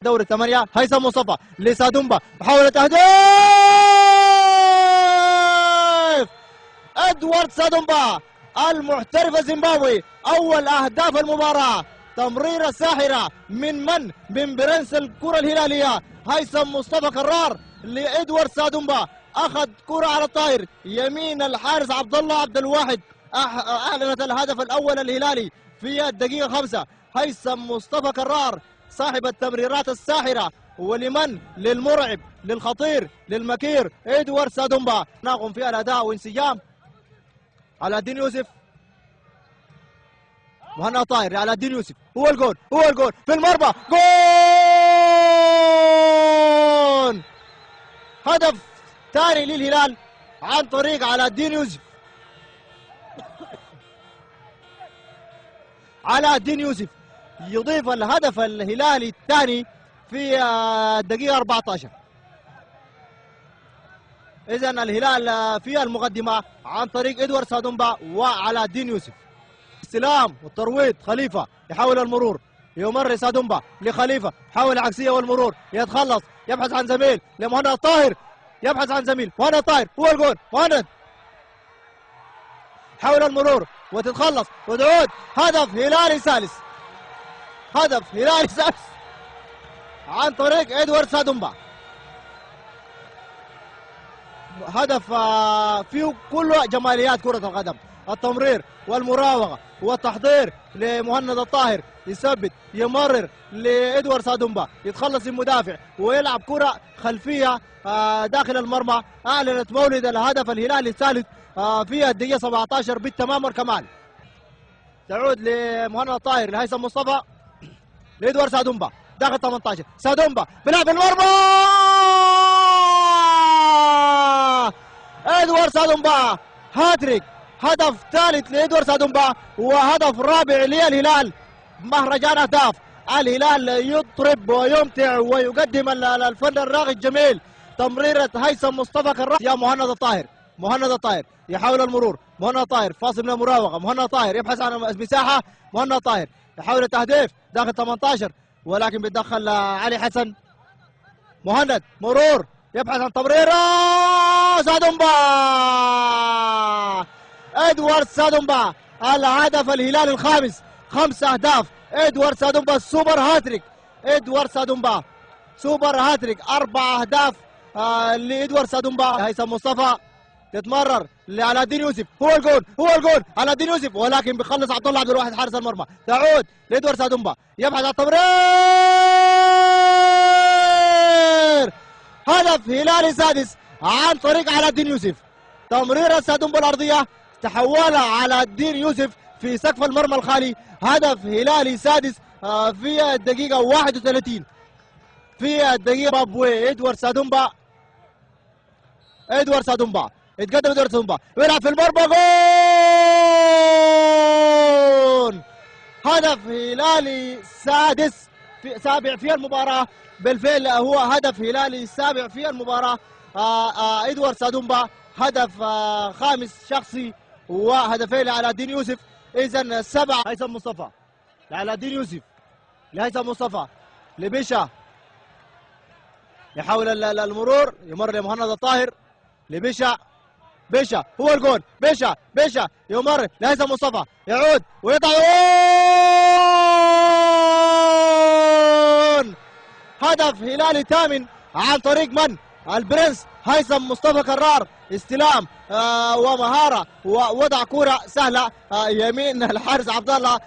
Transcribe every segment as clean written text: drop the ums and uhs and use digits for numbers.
دوري الثمانية. هيثم مصطفى لسادومبا محاولة تهديف. ادوارد سادومبا المحترف الزيمبابوي اول اهداف المباراة. تمريرة ساحرة من برنس الكرة الهلالية هيثم مصطفى قرار لادوارد سادومبا. اخذ كرة على الطاير يمين الحارس عبد الله عبد الواحد. اعلنت الهدف الاول الهلالي في الدقيقة 5. هيثم مصطفى قرار صاحب التمريرات الساحرة ولمن للمرعب للخطير للمكير ادوارد سادومبا. ناقم في الاداء وانسجام. علاء الدين يوسف مهنا طاير. علاء الدين يوسف هو الجول في المرمى. جول هدف ثاني للهلال عن طريق علاء الدين يوسف. علاء الدين يوسف يضيف الهدف الهلالي الثاني في الدقيقة 14. إذا الهلال في المقدمة عن طريق ادوارد سادومبا وعلاء الدين يوسف. استلام والترويض خليفة يحاول المرور يمر سادومبا لخليفة حاول العكسية والمرور يتخلص يبحث عن زميل لمهند الطاهر يبحث عن زميل مهند الطاهر هو الجول. مهند حاول المرور وتتخلص وتعود. هدف هلالي ثالث. هدف هلالي ثالث عن طريق ادوارد سادومبا. هدف فيه كل جماليات كرة القدم. التمرير والمراوغة والتحضير لمهند الطاهر يثبت يمرر لادوارد سادومبا يتخلص المدافع ويلعب كرة خلفية داخل المرمى. اعلنت مولد الهدف الهلالي الثالث في الدقيقة 17 بالتمام والكمال. تعود لمهند الطاهر لهيثم مصطفى لادوارد سادومبا داخل 18. سادومبا بيلعب المرمى. ادوارد سادومبا هاتريك. هدف ثالث لادوارد سادومبا وهدف رابع للهلال. مهرجان اهداف. الهلال يطرب ويمتع ويقدم الفن الراقي الجميل. تمريرة هيثم مصطفى قرار يا مهند الطاهر. مهند الطاهر يحاول المرور. مهند الطاهر فاصل من المراوغة. مهند الطاهر يبحث عن مساحة. مهند الطاهر يحاول التهديف داخل 18 ولكن بيتدخل علي حسن. مهند مرور يبحث عن تمريرة. سادومبا ادوارد سادومبا الهدف الهلالي الخامس. 5 اهداف. ادوارد سادومبا سوبر هاتريك. ادوارد سادومبا سوبر هاتريك. 4 اهداف لادوارد سادومبا. هيثم مصطفى تتمرر لعلاء الدين يوسف هو الجول علاء الدين يوسف ولكن بيخلص عبد الله عبد الواحد حارس المرمى. تعود لادوارد سادومبا يبحث عن التمرير. هدف هلالي سادس عن طريق علاء الدين يوسف. تمريرة سادومبا الارضية تحولها علاء الدين يوسف في سقف المرمى الخالي. هدف هلالي سادس في الدقيقة 31 في الدقيقة. بابوي ادوارد سادومبا يتقدم ادوارد سادومبا ويلعب في المرمى. جول هدف هلالي سادس سابع في المباراة. بالفعل هو هدف هلالي سابع في المباراة. ادوارد سادومبا هدف خامس شخصي وهدفين لعلاء الدين يوسف. اذا 7. هيثم مصطفى لعلاء الدين يوسف لهيثم مصطفى لبيشا يحاول المرور يمر لمهند الطاهر لبيشا. بيشا هو الجول. بيشا يمر لهيثم مصطفى يعود ويضع هدف هلالي ثامن عن طريق من؟ البرنس هيثم مصطفى قرار. استلام ومهارة ووضع كرة سهلة يمين الحارس عبد الله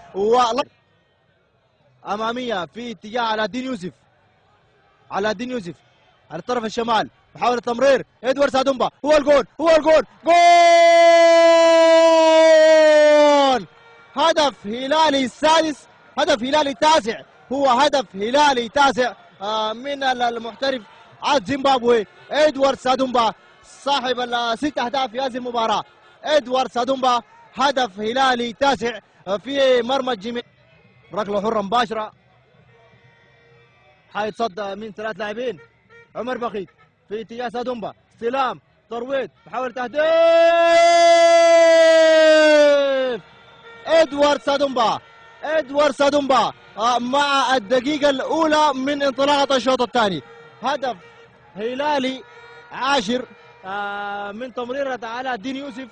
أمامية في اتجاه علاء الدين يوسف على الطرف الشمال. محاولة تمرير ادوارد سادومبا هو الجول هدف هلالي السادس. هدف هلالي تاسع. هو هدف هلالي تاسع من المحترف عاد زيمبابوي ادوارد سادومبا صاحب 6 اهداف في هذه المباراة. ادوارد سادومبا هدف هلالي تاسع في مرمى الجميع. ركلة حرة مباشرة حيتصد من 3 لاعبين. عمر بخيت في اتجاه سادومبا استلام ترويض محاولة تهديف. ادوارد سادومبا ادوارد سادومبا مع الدقيقة الأولى من انطلاقة الشوط الثاني. هدف هلالي عاشر من تمريرة علاء الدين يوسف.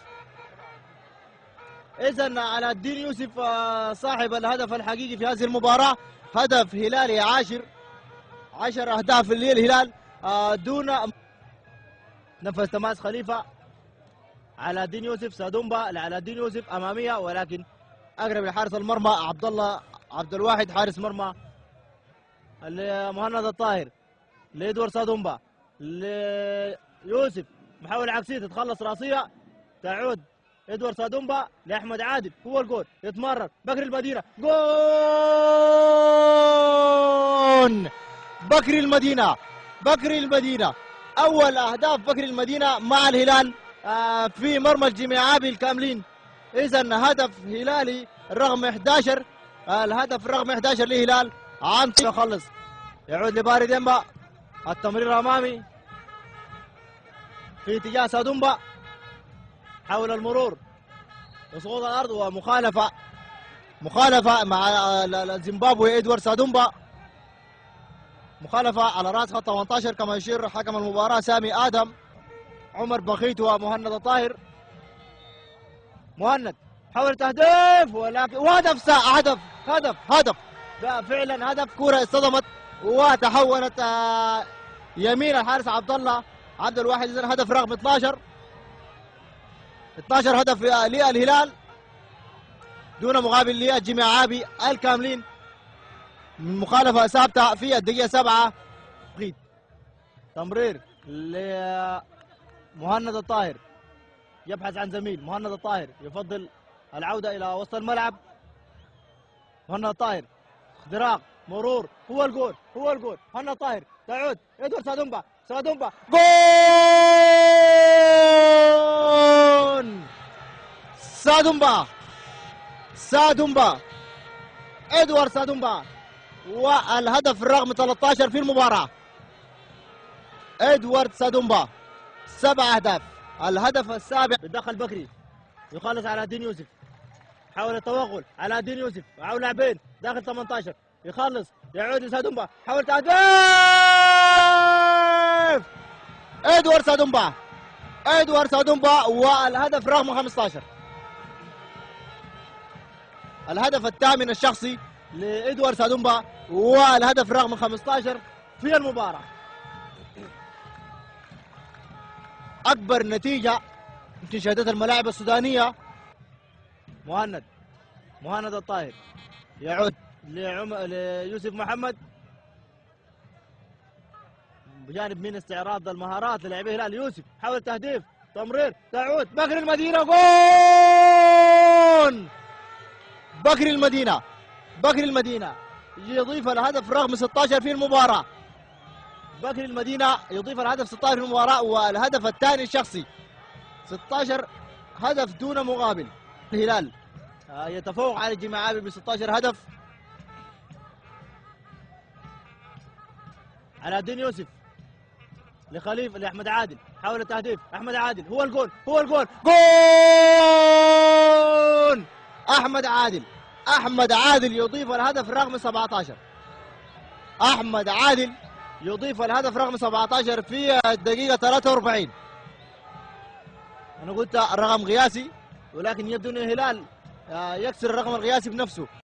إذن علاء الدين يوسف صاحب الهدف الحقيقي في هذه المباراة. هدف هلالي عاشر، 10 أهداف للهلال دون نفذ تماس خليفة. علاء الدين يوسف سادومبا لعلاء الدين يوسف أمامية، ولكن أقرب لحارس المرمى عبد الله عبد الواحد حارس مرمى لمهند الطاهر لإدوارد سادومبا ليوسف، محاولة عكسية تتخلص راسية، تعود إدوارد سادومبا لأحمد عادل، هو الجول يتمرر بكر المدينة، جول بكر المدينة. بكر المدينة أول أهداف بكر المدينة مع الهلال في مرمى الجميعابي الكاملين. إذن هدف هلالي رقم 11، الهدف رقم 11 للهلال عن يخلص. يعود لباري ديمبا، التمرير أمامي في اتجاه سادومبا، حول المرور وسقوط الأرض ومخالفة مع الزيمبابوي إدوارد سادومبا، مخالفة على رأس خط 18 كما يشير حكم المباراة سامي آدم. عمر بخيت ومهند الطاهر. مهند حاول تهديف ولكن وهدف هدف فعلا هدف. كرة اصطدمت وتحولت يمين الحارس عبد الله عبد الواحد. اذا هدف رقم 12 هدف للهلال دون مقابل للجميعابي الكاملين من مخالفة ثابتة في الدقيقة 7. تمرير لمهند الطاهر، يبحث عن زميل. مهند الطاهر يفضل العودة إلى وسط الملعب. مهند الطاهر اختراق مرور، هو الجول مهند الطاهر، تعود إدوارد سادومبا جول سادومبا إدوارد سادومبا، والهدف الرقم 13 في المباراة. إدوارد سادومبا 7 أهداف. الهدف السابع بدخل بكري، يخلص على الدين يوسف، حاول التوغل على الدين يوسف معه لاعبين داخل 18، يخلص يعود لسادومبا، حاول تهديف إدوارد سادومبا والهدف رقم 15. الهدف الثامن الشخصي لإدوارد سادومبا والهدف رقم 15 في المباراة. أكبر نتيجة يمكن شهدتها الملاعب السودانية. مهند الطاهر يعود ليوسف محمد بجانب من استعراض المهارات للاعبي الهلال. يوسف حاول تهديف، تمرير، تعود بكر المدينة، جول بكر المدينة يضيف الهدف رقم 16 في المباراة. بكر المدينة يضيف الهدف 16 في المباراة والهدف الثاني الشخصي. 16 هدف دون مقابل. الهلال يتفوق على الجماعابي ب 16 هدف. على الدين يوسف لأحمد عادل، حاول التهديف، أحمد عادل هو الجول جول أحمد عادل يضيف الهدف رقم 17. أحمد عادل يضيف الهدف رقم 17 في الدقيقة 43. أنا قلت رقم قياسي ولكن يبدو أن الهلال يكسر الرقم القياسي بنفسه.